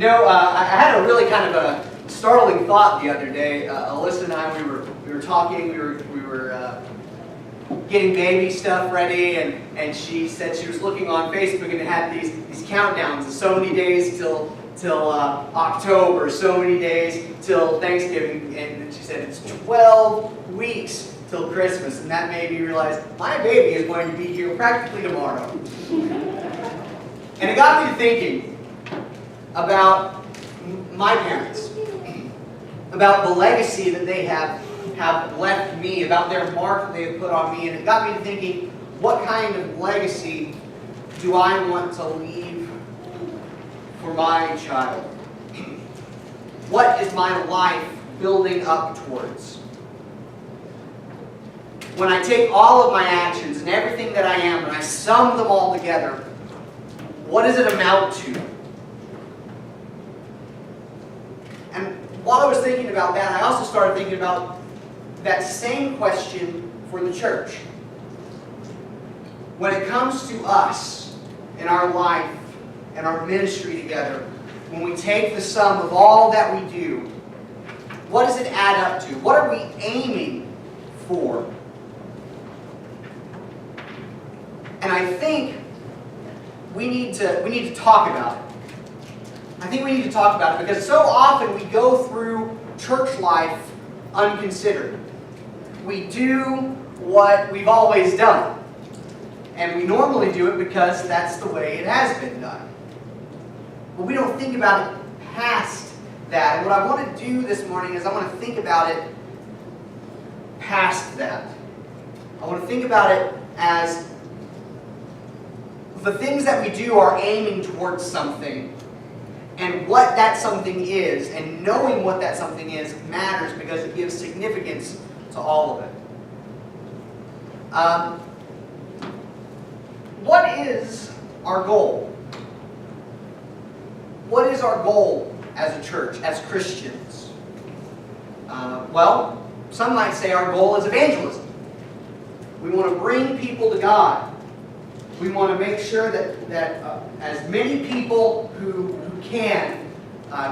I had a really kind of a startling thought the other day. Alyssa and I, we were talking, we were getting baby stuff ready, and she said she was looking on Facebook and it had these countdowns of so many days till October, so many days till Thanksgiving, and she said it's 12 weeks till Christmas, and that made me realize my baby is going to be here practically tomorrow. And it got me to thinking about my parents, about the legacy that they have left me, about their mark that they have put on me, and it got me to thinking, what kind of legacy do I want to leave for my child? What is my life building up towards? When I take all of my actions and everything that I am and I sum them all together, what does it amount to? And while I was thinking about that, I also started thinking about that same question for the church. When it comes to us in our life and our ministry together, when we take the sum of all that we do, what does it add up to? What are we aiming for? And I think we need to talk about it. I think we need to talk about it because so often we go through church life unconsidered. We do what we've always done. And we normally do it because that's the way it has been done. But we don't think about it past that. And what I want to do this morning is I want to think about it past that. I want to think about it as the things that we do are aiming towards something. And what that something is, and knowing what that something is, matters because it gives significance to all of it. What is our goal? What is our goal as a church, as Christians? Well, some might say our goal is evangelism. We want to bring people to God. We want to make sure that as many people who can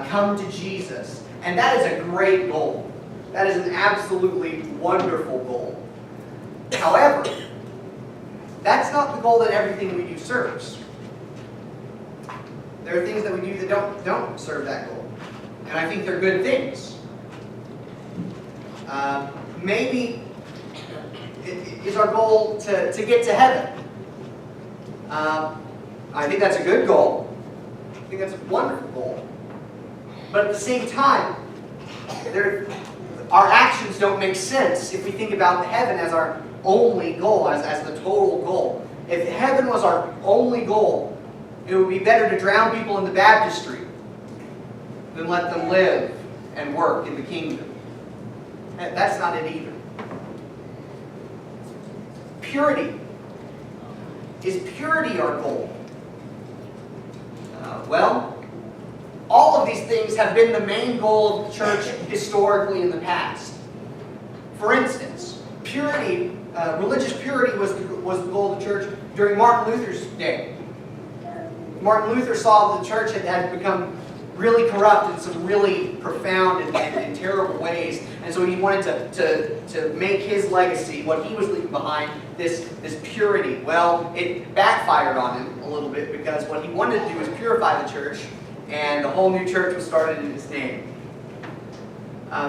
come to Jesus. And that is a great goal. That is an absolutely wonderful goal. However, that's not the goal that everything we do serves. There are things that we do that don't serve that goal. And I think they're good things. Maybe it is our goal to get to heaven. I think that's a good goal. I think that's a wonderful goal. But at the same time, our actions don't make sense if we think about heaven as our only goal, as the total goal. If heaven was our only goal, it would be better to drown people in the baptistry than let them live and work in the kingdom. That's not it either. Purity. Is purity our goal? Well, all of these things have been the main goal of the church historically in the past. For instance, purity, religious purity was the goal of the church during Martin Luther's day. Martin Luther saw that the church had become really corrupt in some really profound and terrible ways. And so he wanted to make his legacy, what he was leaving behind, this purity. Well, it backfired on him a little bit because what he wanted to do was purify the church, and a whole new church was started in his name.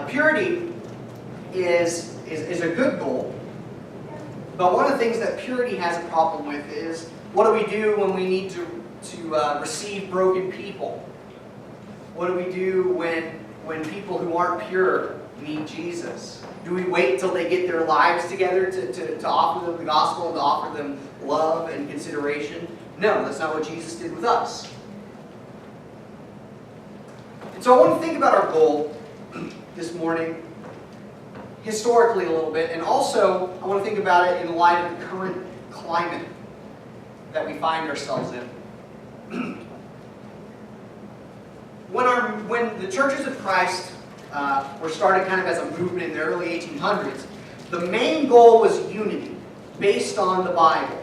Purity is a good goal. But one of the things that purity has a problem with is, what do we do when we need to receive broken people? What do we do when people who aren't pure need Jesus? Do we wait till they get their lives together to offer them the gospel and to offer them love and consideration? No, that's not what Jesus did with us. And so I want to think about our goal this morning historically a little bit, and also I want to think about it in light of the current climate that we find ourselves in. When the churches of Christ were started kind of as a movement in the early 1800s, the main goal was unity based on the Bible.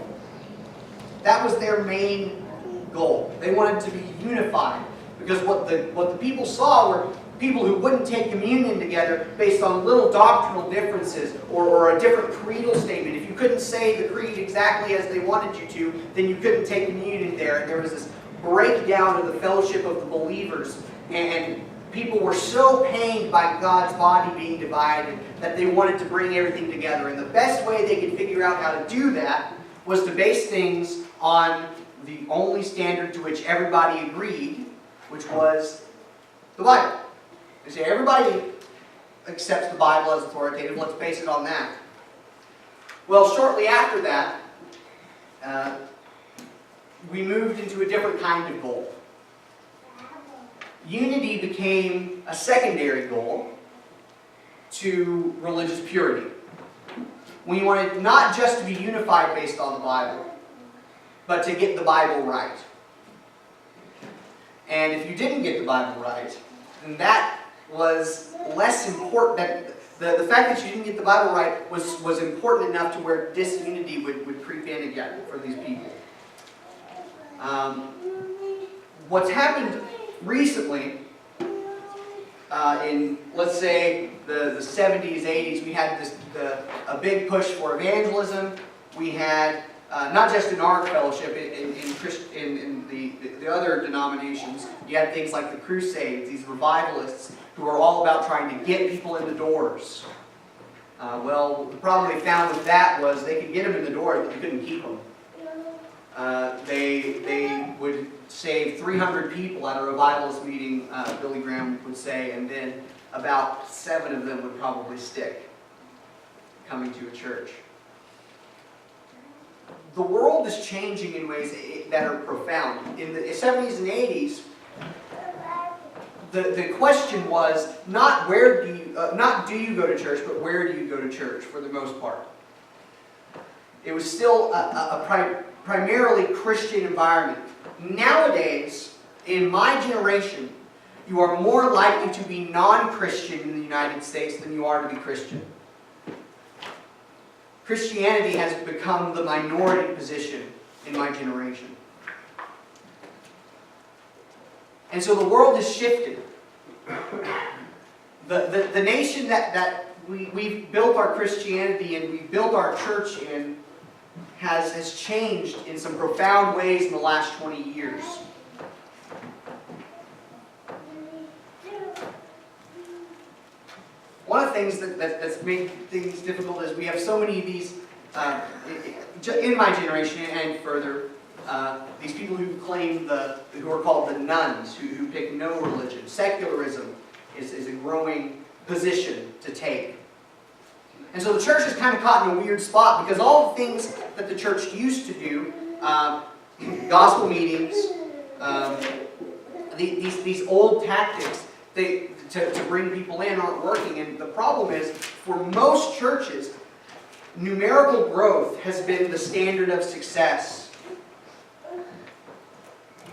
That was their main goal. They wanted to be unified Because what the people saw were people who wouldn't take communion together based on little doctrinal differences or a different creedal statement. If you couldn't say the creed exactly as they wanted you to, then you couldn't take communion there. And there was this breakdown of the fellowship of the believers. And people were so pained by God's body being divided that they wanted to bring everything together. And the best way they could figure out how to do that was to base things on the only standard to which everybody agreed, which was the Bible. They say everybody accepts the Bible as authoritative, let's base it on that. Well, shortly after that, we moved into a different kind of goal. Unity became a secondary goal to religious purity. We wanted not just to be unified based on the Bible, but to get the Bible right. And if you didn't get the Bible right, then that was less important. The fact that you didn't get the Bible right was important enough to where disunity would creep in again for these people. What's happened recently, in, let's say, the 70s, 80s, we had a big push for evangelism. We had, not just in our fellowship, in the other denominations, you had things like the Crusades, these revivalists who were all about trying to get people in the doors. Well, the problem they found with that was they could get them in the door, but they couldn't keep them. They would save 300 people at a revivalist meeting, Billy Graham would say, and then about 7 of them would probably stick coming to a church. The world is changing in ways that are profound. In the 70s and 80s, the question was not do you go to church, but where do you go to church for the most part. It was still a primarily Christian environment. Nowadays, in my generation, you are more likely to be non-Christian in the United States than you are to be Christian. Christianity has become the minority position in my generation. And so the world has shifted. The nation that we've built our Christianity and we've built our church in has changed in some profound ways in the last 20 years. One of the things that's made things difficult is we have so many of these, in my generation and further, these people who claim who are called the nuns, who pick no religion. Secularism is a growing position to take. And so the church is kind of caught in a weird spot because all the things that the church used to do, gospel meetings, these old tactics to bring people in aren't working. And the problem is, for most churches, numerical growth has been the standard of success.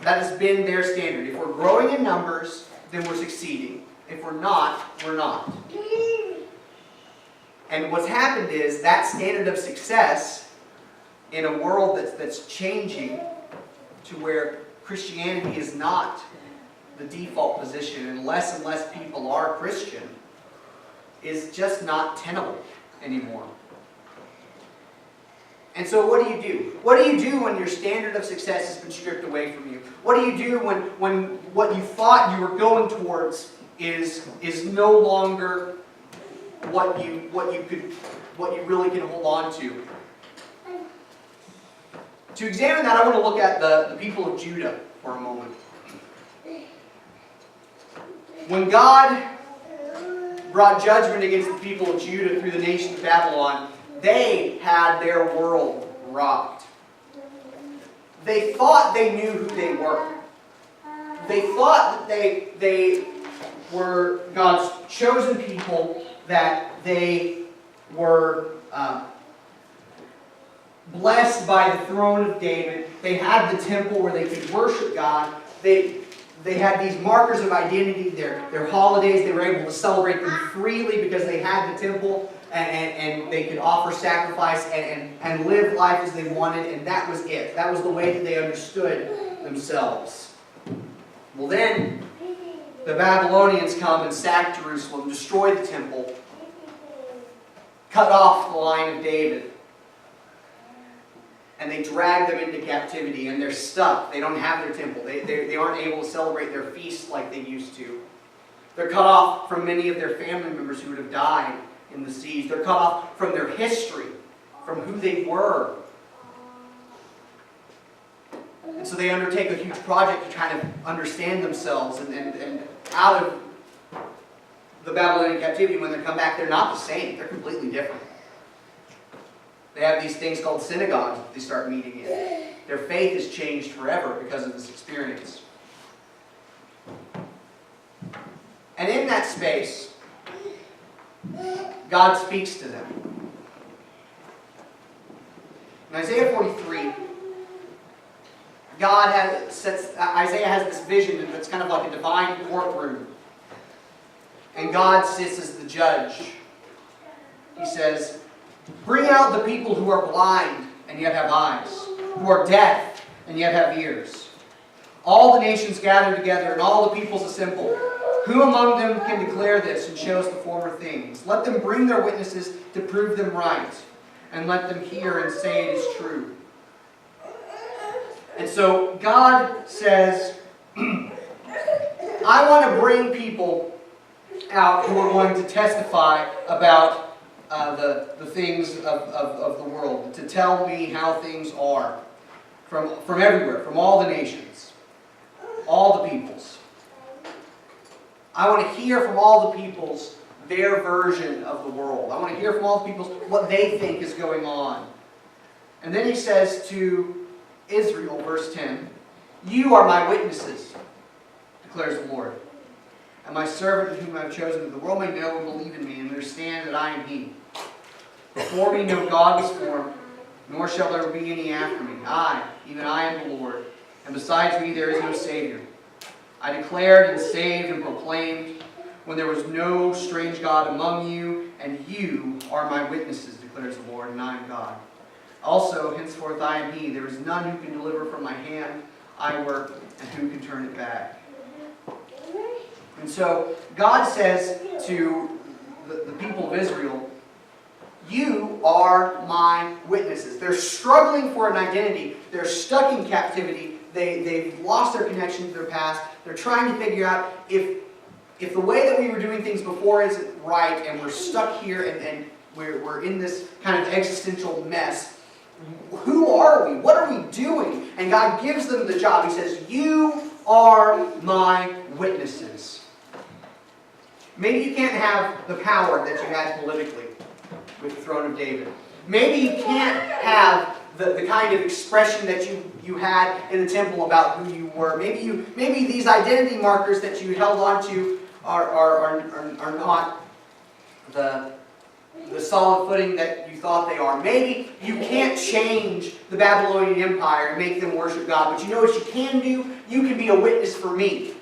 That has been their standard. If we're growing in numbers, then we're succeeding. If we're not, we're not. And what's happened is that standard of success in a world that's changing to where Christianity is not the default position and less people are Christian is just not tenable anymore. And so what do you do? What do you do when your standard of success has been stripped away from you? What do you do when what you thought you were going towards is no longer what you really can hold on to? To examine that, I want to look at the people of Judah for a moment. When God brought judgment against the people of Judah through the nation of Babylon, they had their world rocked. They thought they knew who they were. They thought that they were God's chosen people, that they were blessed by the throne of David. They had the temple where they could worship God. They had these markers of identity, their holidays. They were able to celebrate them freely because they had the temple, and they could offer sacrifice and live life as they wanted, and that was it. That was the way that they understood themselves. Well, then the Babylonians come and sack Jerusalem, destroy the temple, cut off the line of David. And they drag them into captivity, and they're stuck. They don't have their temple. They aren't able to celebrate their feasts like they used to. They're cut off from many of their family members who would have died in the siege. They're cut off from their history, from who they were. And so they undertake a huge project to kind of understand themselves. And out of the Babylonian captivity, when they come back, they're not the same. They're completely different. They have these things called synagogues that they start meeting in. Their faith has changed forever because of this experience. And in that space, God speaks to them. In Isaiah 43, Isaiah has this vision that's kind of like a divine courtroom. And God sits as the judge. He says, "Bring out the people who are blind and yet have eyes, who are deaf and yet have ears. All the nations gather together and all the peoples assemble. Who among them can declare this and show us the former things? Let them bring their witnesses to prove them right, and let them hear and say it is true." And so God says, I want to bring people out who are going to testify about the things of the world, to tell me how things are from everywhere, from all the nations, all the peoples. I want to hear from all the peoples their version of the world. I want to hear from all the peoples what they think is going on. And then he says to Israel, verse 10, "You are my witnesses, declares the Lord, and my servant whom I have chosen, that the world may know and believe in me and understand that I am He. Before me no God was formed, nor shall there be any after me. I, even I am the Lord, and besides me there is no Savior. I declared and saved and proclaimed when there was no strange God among you, and you are my witnesses, declares the Lord, and I am God. Also, henceforth I am He. There is none who can deliver from my hand. I work, and who can turn it back?" And so God says to the people of Israel, you are my witnesses. They're struggling for an identity. They're stuck in captivity. They've lost their connection to their past. They're trying to figure out if the way that we were doing things before isn't right, and we're stuck here and we're in this kind of existential mess. Who are we? What are we doing? And God gives them the job. He says, you are my witnesses. Maybe you can't have the power that you had politically with the throne of David. Maybe you can't have the kind of expression that you had in the temple about who you were. Maybe these identity markers that you held on to are not the solid footing that you thought they are. Maybe you can't change the Babylonian Empire and make them worship God. But you know what you can do? You can be a witness for me.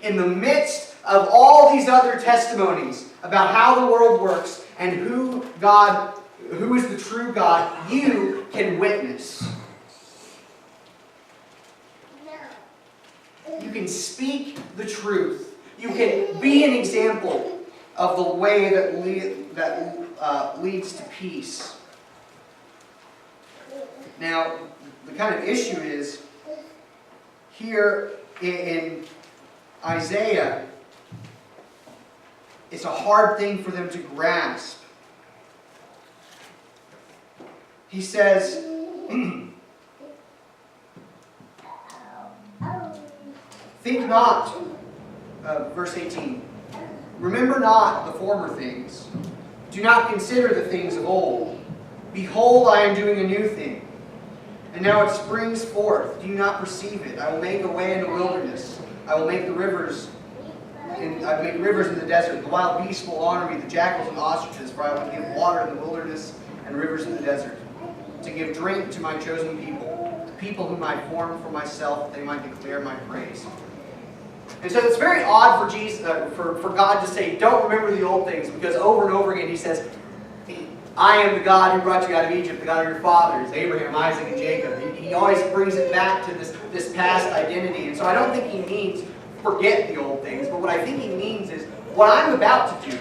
In the midst of all these other testimonies about how the world works and who is the true God, you can witness. You can speak the truth. You can be an example of the way that leads to peace. Now, the kind of issue is, here in Isaiah, it's a hard thing for them to grasp. He says, think not, verse 18, remember not the former things. Do not consider the things of old. Behold, I am doing a new thing. And now it springs forth. Do you not perceive it? I will make a way in the wilderness. I will make rivers in the desert. The wild beasts will honor me, the jackals and the ostriches, for I will give water in the wilderness and rivers in the desert, to give drink to my chosen people, the people whom I formed for myself, that they might declare my praise. And so it's very odd for God to say, don't remember the old things, because over and over again he says, I am the God who brought you out of Egypt, the God of your fathers, Abraham, Isaac, and Jacob. He always brings it back to this past identity. And so I don't think he means forget the old things, but what I think he means is what I'm about to do,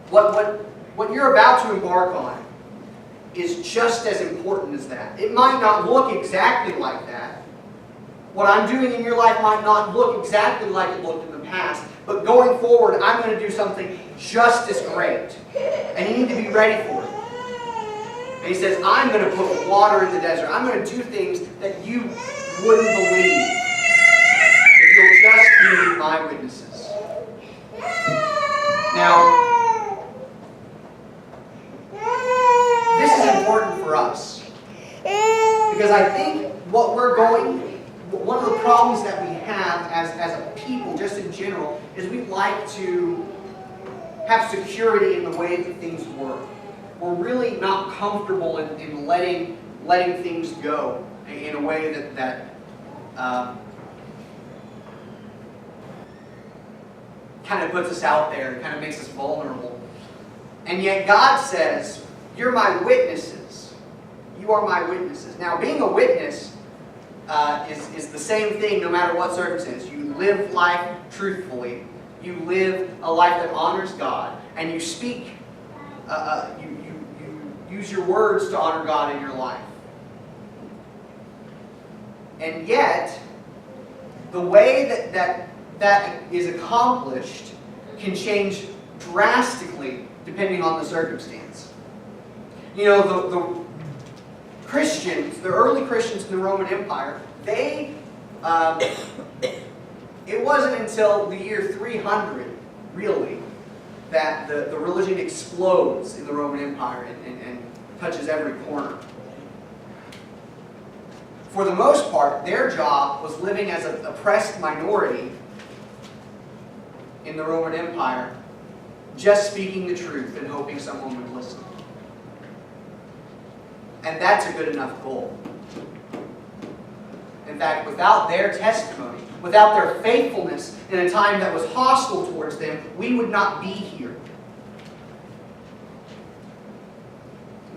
what you're about to embark on, is just as important as that. It might not look exactly like that. What I'm doing in your life might not look exactly like it looked in the past, but going forward, I'm going to do something just as great. And you need to be ready for it. And he says, I'm going to put water in the desert. I'm going to do things that you wouldn't believe if you'll just be my witnesses. Now, this is important for us. Because I think one of the problems that we have as a people, just in general, is we like to have security in the way that things work. We're really not comfortable in letting things go in a way that kind of puts us out there, kind of makes us vulnerable. And yet God says, you're my witnesses. You are my witnesses. Now, being a witness is the same thing no matter what circumstance. You live life truthfully. You live a life that honors God. And you speak, you use your words to honor God in your life. And yet, the way that is accomplished can change drastically depending on the circumstance. You know, the Christians, the early Christians in the Roman Empire, it wasn't until the year 300, really, that the religion explodes in the Roman Empire and touches every corner. For the most part, their job was living as an oppressed minority in the Roman Empire, just speaking the truth and hoping someone would listen. And that's a good enough goal. In fact, without their testimony, without their faithfulness in a time that was hostile towards them, we would not be here.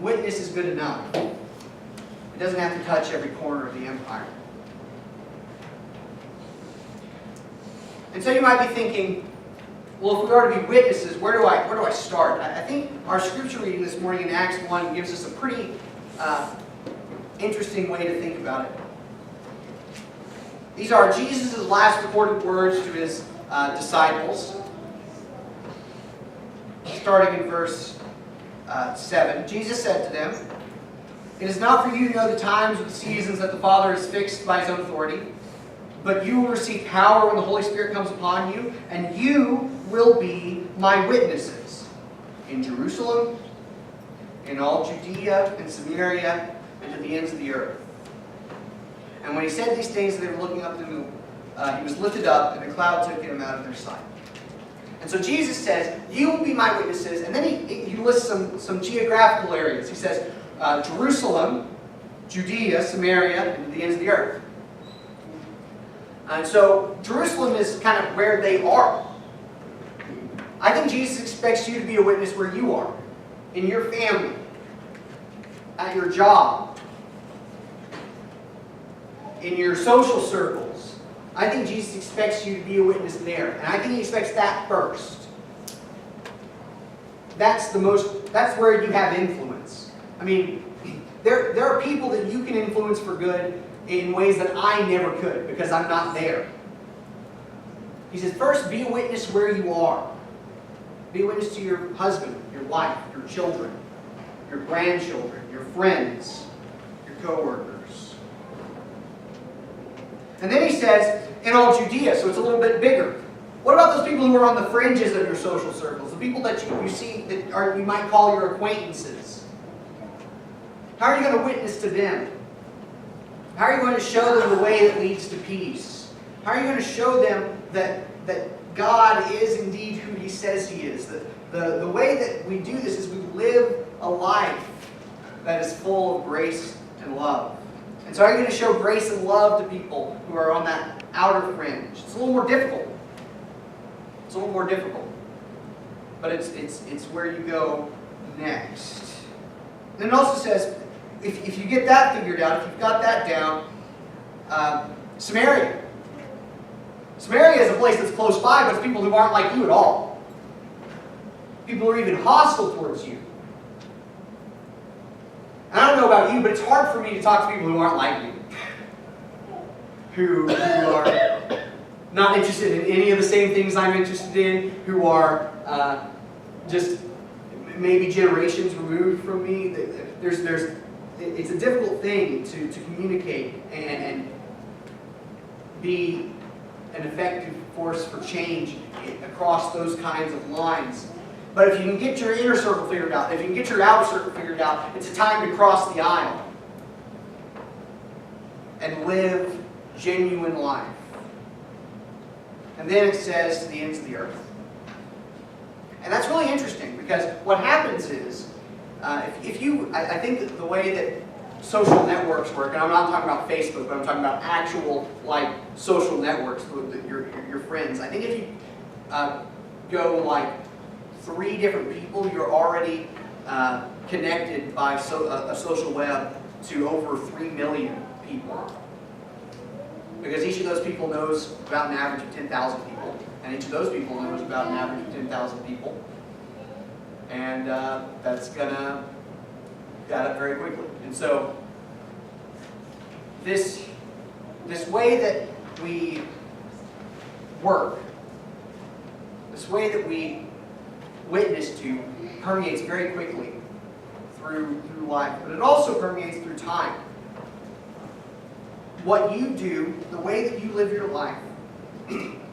Witness is good enough. It doesn't have to touch every corner of the empire. And so you might be thinking, well, if we are to be witnesses, where do I start? I think our scripture reading this morning in Acts 1 gives us a pretty interesting way to think about it. These are Jesus' last recorded words to his disciples. Starting in verse 7. Jesus said to them, "It is not for you to know the times or the seasons that the Father has fixed by his own authority, but you will receive power when the Holy Spirit comes upon you, and you will be my witnesses in Jerusalem, in all Judea and Samaria, and to the ends of the earth." And when he said these things, they were looking up to him. He was lifted up, and a cloud took him out of their sight. And so Jesus says, you will be my witnesses. And then he lists some geographical areas. He says, Jerusalem, Judea, Samaria, and to the ends of the earth. And so Jerusalem is kind of where they are. I think Jesus expects you to be a witness where you are. In your family. At your job. In your social circles. I think Jesus expects you to be a witness there. And I think he expects that first. That's where you have influence. I mean, there are people that you can influence for good in ways that I never could because I'm not there. He says, first, be a witness where you are. Be a witness to your husband, your wife, your children, your grandchildren, your friends, your co-workers. And then he says, in all Judea, so it's a little bit bigger. What about those people who are on the fringes of your social circles? The people that you see that you might call your acquaintances. How are you going to witness to them? How are you going to show them the way that leads to peace? How are you going to show them that God is indeed who he says he is? The way that we do this is we live a life that is full of grace and love. And so are you going to show grace and love to people who are on that outer fringe? It's a little more difficult. It's a little more difficult. But it's where you go next. Then it also says, if you get that figured out, if you've got that down, Samaria. Samaria is a place that's close by, but it's people who aren't like you at all. People who are even hostile towards you. And I don't know about you, but it's hard for me to talk to people who aren't like me. Who are not interested in any of the same things I'm interested in, who are just maybe generations removed from me. It's a difficult thing to communicate and be an effective force for change across those kinds of lines. But if you can get your inner circle figured out, if you can get your outer circle figured out, it's a time to cross the aisle and live genuine life. And then it says to the ends of the earth. And that's really interesting because what happens is, I think that the way that social networks work, and I'm not talking about Facebook, but I'm talking about actual like social networks with your friends. I think if you go like 3 different people, you're already connected by a social web to over 3 million people. Because each of those people knows about an average of 10,000 people. And each of those people knows about an average of 10,000 people. And that's going to add up very quickly. And so, this way that we work, this way that we witness to, permeates very quickly through life. But it also permeates through time. What you do, the way that you live your life,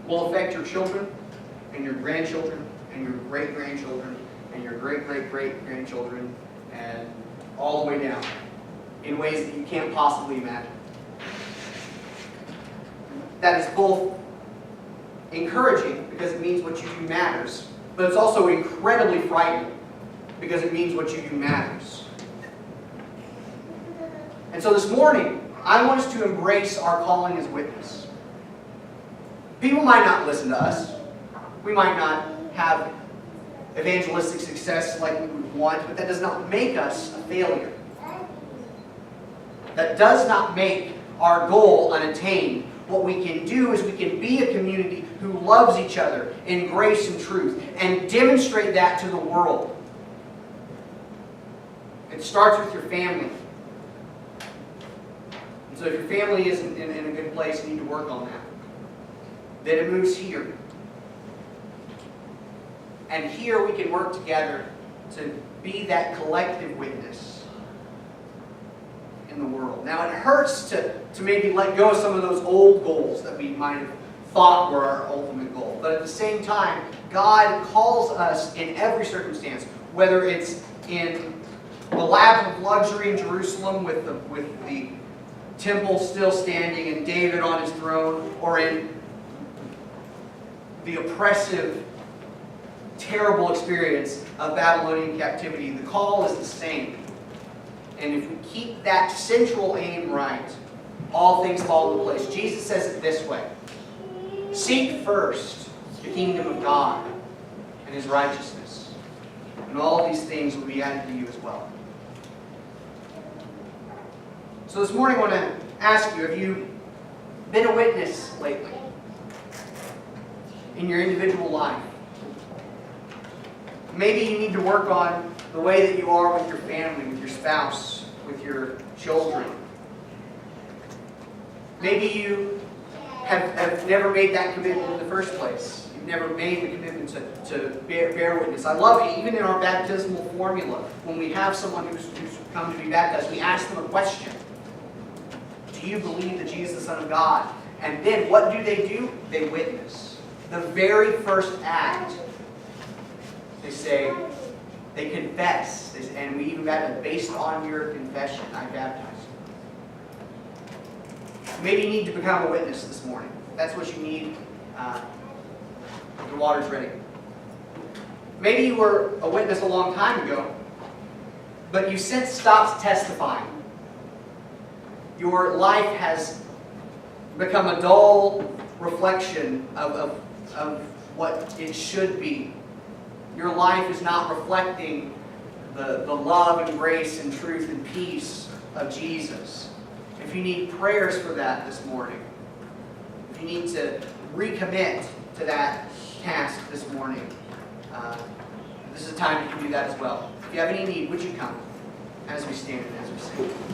will affect your children and your grandchildren and your great-grandchildren and your great-great-great-grandchildren and all the way down in ways that you can't possibly imagine. That is both encouraging because it means what you do matters, but it's also incredibly frightening because it means what you do matters. And so this morning, I want us to embrace our calling as witness. People might not listen to us. We might not have evangelistic success like we would want, but that does not make us a failure. That does not make our goal unattained. What we can do is we can be a community who loves each other in grace and truth and demonstrate that to the world. It starts with your family. So if your family isn't in a good place, you need to work on that. Then it moves here. And here we can work together to be that collective witness in the world. Now it hurts to maybe let go of some of those old goals that we might have thought were our ultimate goal. But at the same time, God calls us in every circumstance, whether it's in the lap of luxury in Jerusalem with the temple still standing and David on his throne, or in the oppressive, terrible experience of Babylonian captivity. The call is the same. And if we keep that central aim right, all things fall into place. Jesus says it this way: seek first the kingdom of God and His righteousness, and all these things will be added to you as well. So this morning I want to ask you, have you been a witness lately in your individual life? Maybe you need to work on the way that you are with your family, with your spouse, with your children. Maybe you have never made that commitment in the first place. You've never made the commitment to bear witness. I love it. Even in our baptismal formula, when we have someone who's come to be baptized, we ask them a question. Do you believe that Jesus is the Son of God? And then what do? They witness. The very first act, they say, they confess. And we even got it based on your confession, I baptize you. Maybe you need to become a witness this morning. That's what you need. The water's ready. Maybe you were a witness a long time ago, but you since stopped testifying. Your life has become a dull reflection of what it should be. Your life is not reflecting the love and grace and truth and peace of Jesus. If you need prayers for that this morning, if you need to recommit to that task this morning, this is a time you can do that as well. If you have any need, would you come as we stand and as we sing?